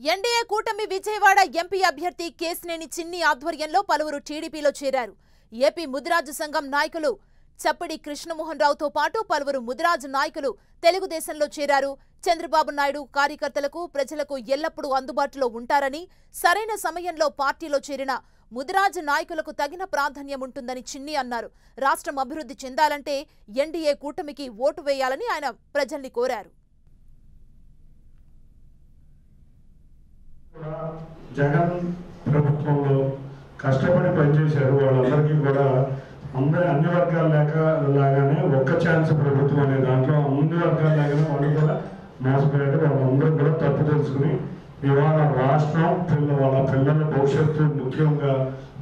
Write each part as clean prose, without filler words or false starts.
NDA కూటమి Vijayawada MP అభ్యర్థి కేశినేని చిన్ని ఆధ్వర్యంలో పలువురు టీడీపీలో చేరారు. ఏపీ ముదిరాజు సంఘం నాయకులు చప్పడి కృష్ణమోహన్ రావుతో పాటు పలువురు ముదిరాజు నాయకులు తెలుగుదేశంలో చేరారు. చంద్రబాబు నాయుడు కార్యకర్తలకు ప్రజలకు ఎల్లప్పుడూ అందుబాటులో ఉంటారని, సరైన సమయంలో పార్టీలో చేరిన ముదిరాజు నాయకులకు తగిన ప్రాధాన్యం ఉంటుందని చిన్ని అన్నారు. రాష్ట్రం అభివృద్ధి చెందాలంటే ఎన్డీఏ కూటమికి ఓటు వేయాలని ఆయన ప్రజల్ని కోరారు. జగన్ ప్రభుత్వంలో కష్టపడి పనిచేశారు. వాళ్ళందరికీ కూడా అన్ని వర్గాల లాగానే ఒక్క ఛాన్స్ ప్రభుత్వం అనే దాంట్లో అన్ని వర్గాల లాగానే వాళ్ళు కూడా మోసపోయారు. వాళ్ళందరూ కూడా తప్పు తెలుసుకుని ఇవాళ రాష్ట్రం వాళ్ళ పిల్లల భవిష్యత్తు, ముఖ్యంగా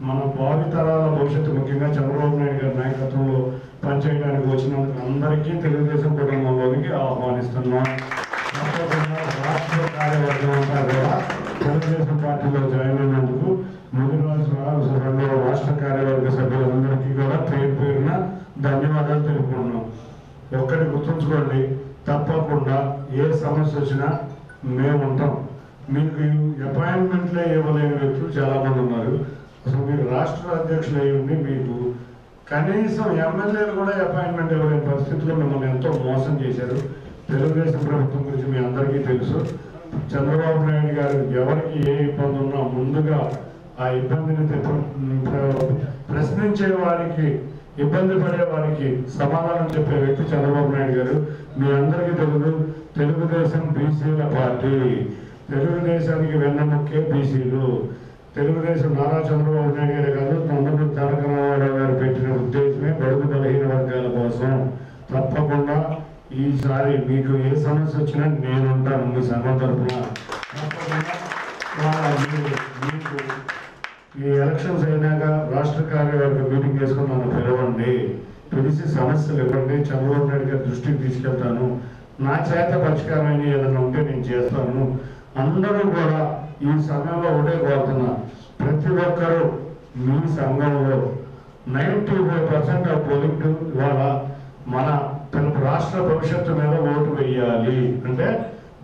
మన భావితరాల భవిష్యత్తు, ముఖ్యంగా చంద్రబాబు నాయుడు గారి నాయకత్వంలో పనిచేయడానికి వచ్చినందుకు అందరికీ తెలుగుదేశం కుటుంబంలోనికి ఆహ్వానిస్తున్నాం. రాష్ట్ర కార్యవర్గం అంతా కూడా తెలుగుదేశం పార్టీలో జాయిన్ అయినందుకు ముదిరాజు రాష్ట్ర కార్యవర్గ సభ్యులందరికీ కూడా పేరున ధన్యవాదాలు తెలుపుకుంటున్నాం. ఒక్కటి గుర్తుంచుకోండి, తప్పకుండా ఏ సమస్య వచ్చినా మేము ఉంటాం. మీకు అపాయింట్మెంట్లే ఇవ్వలేని వ్యక్తులు చాలామంది ఉన్నారు. అసలు మీరు రాష్ట్ర అధ్యక్షులు అయి ఉండి మీకు కనీసం ఎమ్మెల్యేలు కూడా అపాయింట్మెంట్ ఇవ్వలేని పరిస్థితుల్లో మిమ్మల్ని ఎంతో మోసం చేశారు. తెలుగుదేశం ప్రభుత్వం గురించి మీ అందరికీ తెలుసు. చంద్రబాబు నాయుడు గారు ఎవరికి ఏ ఇబ్బంది ఉన్నా ముందుగా ఆ ఇబ్బందిని ప్రశ్నించే వారికి, ఇబ్బంది పడే వారికి సమాధానం చెప్పే వ్యక్తి చంద్రబాబు నాయుడు గారు. మీ అందరికీ తెలుగుదేశం బీసీల పార్టీ. తెలుగుదేశానికి వెన్నముక్కే బీసీలు. తెలుగుదేశం నారా చంద్రబాబు నాయుడు గారు కాదు, నందమూరి తారక రామారావు గారు పెట్టిన ఉద్దేశమే బడుగు బలహీన వర్గాల కోసం. తప్పకుండా ఈసారి మీకు ఏ సమస్య వచ్చినా నేనుంటాను మీ సంఘం తరఫున. మీకు ఈ ఎలక్షన్స్ అయినాక రాష్ట్ర కార్యవర్గ మీటింగ్ చేసుకుని నన్ను పిలవండి, పిలిచి సమస్యలు ఇవ్వండి, చంద్రబాబు నాయుడు గారి దృష్టికి తీసుకెళ్తాను. నా చేత పరిష్కారమైన ఏదైనా ఉంటే నేను చేస్తాను. అందరూ కూడా ఈ సమయంలో ఒకటే కోరుతున్నా, ప్రతి ఒక్కరూ మీ సంఘంలో 95% ఆఫ్ పోలింగ్ ఇవాళ మన రాష్ట్ర భవిష్యత్తు మీద ఓటు వేయాలి. అంటే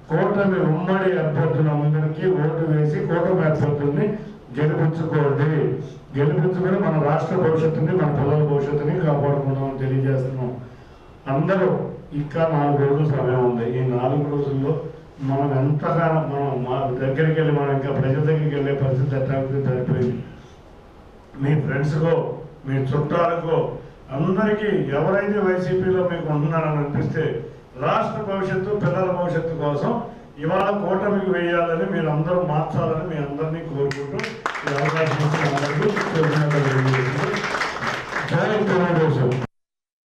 కూటమి ఉమ్మడి అభ్యర్థులందరికీ ఓటు వేసి కూటమి అభ్యర్థుల్ని గెలిపించుకోండి. గెలిపించుకొని మన రాష్ట్ర భవిష్యత్తుని, మన పిల్లల భవిష్యత్తుని కాపాడుకుందామని తెలియజేస్తున్నాం. అందరూ ఇంకా 4 రోజులు సమయం ఉంది. ఈ 4 రోజుల్లో మనం ఎంతగానో మా దగ్గరికి వెళ్ళి మనం ఇంకా ప్రజల దగ్గరికి వెళ్ళే పరిస్థితి ఎట్లా సరిపోయింది. మీ ఫ్రెండ్స్కో, మీ చుట్టాలకో అందరికీ ఎవరైతే వైసీపీలో మీకు ఉంటున్నారని అనిపిస్తే రాష్ట్ర భవిష్యత్తు, పిల్లల భవిష్యత్తు కోసం ఇవాళ కూటమికి వేయాలని, మీరు అందరూ మార్చాలని మీ అందరినీ కోరుకుంటూ ఈ అవకాశం